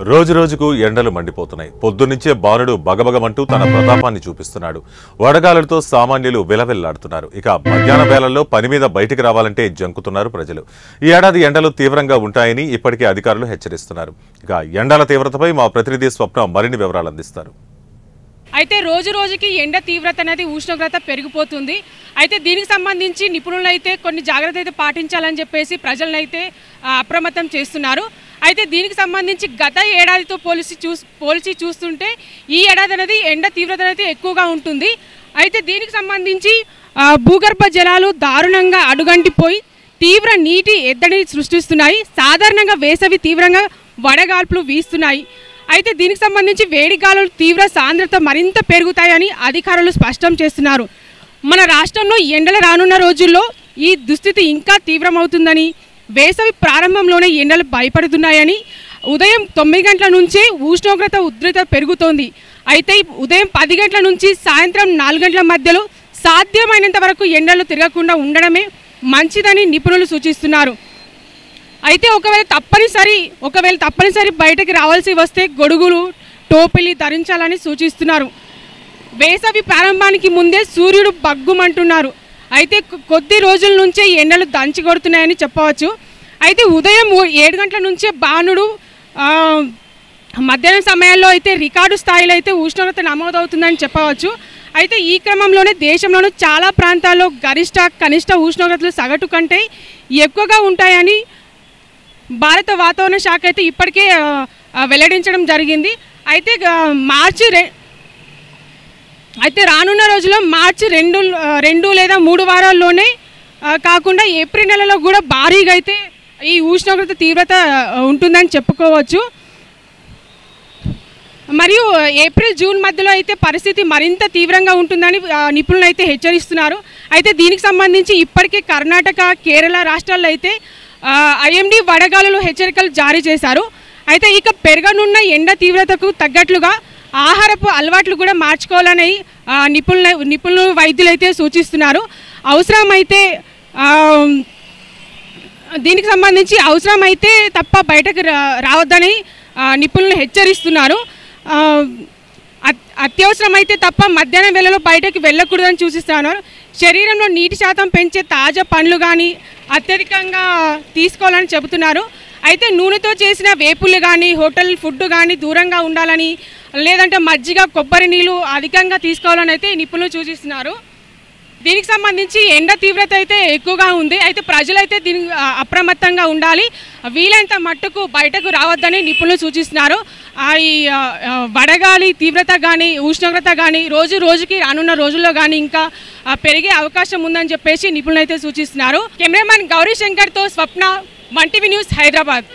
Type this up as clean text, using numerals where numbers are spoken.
రోజు రోజుకు ఎండలు మండిపోతున్నాయి. పొద్దున్నుంచే బాలుడు బగబగమంటూ తన ప్రతాపాన్ని చూపిస్తున్నాడు. వడగాలులతో సామాన్యులు విలవిల్లాడుతున్నారు. ఇక మధ్యాహ్న వేళల్లో పని మీద బయటికి రావాలంటే జంకుతున్నారు ప్రజలు. ఈ ఏడాది ఎండలు తీవ్రంగా ఉంటాయని ఇప్పటికే అధికారులు హెచ్చరిస్తున్నారు. ఇక ఎండల తీవ్రతపై మా ప్రతినిధి స్వప్న మరిన్ని వివరాలు అందిస్తారు. అయితే రోజు రోజుకి ఎండ తీవ్రత అనేది ఉష్ణోగ్రత పెరిగిపోతుంది. అయితే దీనికి సంబంధించి నిపుణులు అయితే కొన్ని జాగ్రత్తలు అయితే పాటించాలని చెప్పేసి ప్రజలను అయితే అప్రమత్తం చేస్తున్నారు. అయితే దీనికి సంబంధించి గత ఏడాదితో పోల్చి చూస్తుంటే ఈ ఏడాది అనేది ఎండ తీవ్రత అనేది ఎక్కువగా ఉంటుంది. అయితే దీనికి సంబంధించి భూగర్భ జలాలు దారుణంగా అడుగంటిపోయి తీవ్ర నీటి ఎద్దడిని సృష్టిస్తున్నాయి. సాధారణంగా వేసవి తీవ్రంగా వడగాల్పులు వీస్తున్నాయి. అయితే దీనికి సంబంధించి వేడి గాలులు తీవ్ర సాంద్రత మరింత పెరుగుతాయని అధికారులు స్పష్టం చేస్తున్నారు. మన రాష్ట్రంలో ఎండలు రానున్న రోజుల్లో ఈ దుస్థితి ఇంకా తీవ్రమవుతుందని, వేసవి ప్రారంభంలోనే ఎండలు భయపడుతున్నాయని, ఉదయం 9 గంటల నుంచే ఉష్ణోగ్రత ఉధృత పెరుగుతోంది. అయితే ఉదయం 10 గంటల నుంచి సాయంత్రం 4 గంటల మధ్యలో సాధ్యమైనంత వరకు ఎండలు తిరగకుండా ఉండడమే మంచిదని నిపుణులు సూచిస్తున్నారు. అయితే ఒకవేళ తప్పనిసరి బయటకు రావాల్సి వస్తే గొడుగులు, టోపీలు ధరించాలని సూచిస్తున్నారు. వేసవి ప్రారంభానికి ముందే సూర్యుడు బగ్గుమంటున్నారు. అయితే కొద్ది రోజుల నుంచే ఎండలు దంచి కొడుతున్నాయని చెప్పవచ్చు. అయితే ఉదయం 7 గంటల నుంచే బాణుడు మధ్యాహ్నం సమయాల్లో అయితే రికార్డు స్థాయిలో అయితే ఉష్ణోగ్రత నమోదవుతుందని చెప్పవచ్చు. అయితే ఈ క్రమంలోనే దేశంలోని చాలా ప్రాంతాల్లో గరిష్ట కనిష్ట ఉష్ణోగ్రతలు సగటు కంటే ఎక్కువగా ఉంటాయని భారత వాతావరణ శాఖ అయితే ఇప్పటికే వెల్లడించడం జరిగింది. అయితే రానున్న రోజుల్లో మార్చి 2 లేదా 3 వారాల్లోనే కాకుండా ఏప్రిల్ నెలలో కూడా భారీగా అయితే ఈ ఉష్ణోగ్రత తీవ్రత ఉంటుందని చెప్పుకోవచ్చు. మరియు ఏప్రిల్ జూన్ మధ్యలో అయితే పరిస్థితి మరింత తీవ్రంగా ఉంటుందని నిపుణులు అయితే హెచ్చరిస్తున్నారు. అయితే దీనికి సంబంధించి ఇప్పటికే కర్ణాటక, కేరళ రాష్ట్రాల్లో అయితే IMD వడగాలులు హెచ్చరికలు జారీ చేశారు. అయితే ఇక పెరగనున్న ఎండ తీవ్రతకు తగ్గట్లుగా ఆహారపు అలవాట్లు కూడా మార్చుకోవాలని నిపుణులు వైద్యులు అయితే సూచిస్తున్నారు. అవసరమైతే దీనికి సంబంధించి అవసరమైతే తప్ప బయటకు రావద్దని నిపుణులు హెచ్చరిస్తున్నారు. అత్యవసరమైతే తప్ప మధ్యాహ్నం వేళలో బయటకు వెళ్ళకూడదని సూచిస్తున్నారు. శరీరంలో నీటి శాతం పెంచే తాజా పండ్లు కానీ అత్యధికంగా తీసుకోవాలని చెబుతున్నారు. అయితే నూనెతో చేసిన వేపులు కానీ హోటల్ ఫుడ్ కానీ దూరంగా ఉండాలని, లేదంటే మజ్జిగ, కొబ్బరి నీళ్ళు అధికంగా తీసుకోవాలని అయితే నిపుణులు సూచిస్తున్నారు. దీనికి సంబంధించి ఎండ తీవ్రత అయితే ఎక్కువగా ఉంది. అయితే ప్రజలైతే దీనికి అప్రమత్తంగా ఉండాలి. వీలైనంత మట్టుకు బయటకు రావద్దని నిపుణులు సూచిస్తున్నారు. ఈ వడగాలి తీవ్రత కానీ ఉష్ణోగ్రత కానీ రోజు రోజుకి రానున్న రోజుల్లో కానీ ఇంకా పెరిగే అవకాశం ఉందని చెప్పేసి నిపుణులు అయితే సూచిస్తున్నారు. కెమెరామెన్ గౌరీ శంకర్తో స్వప్న, 1TV న్యూస్, హైదరాబాద్.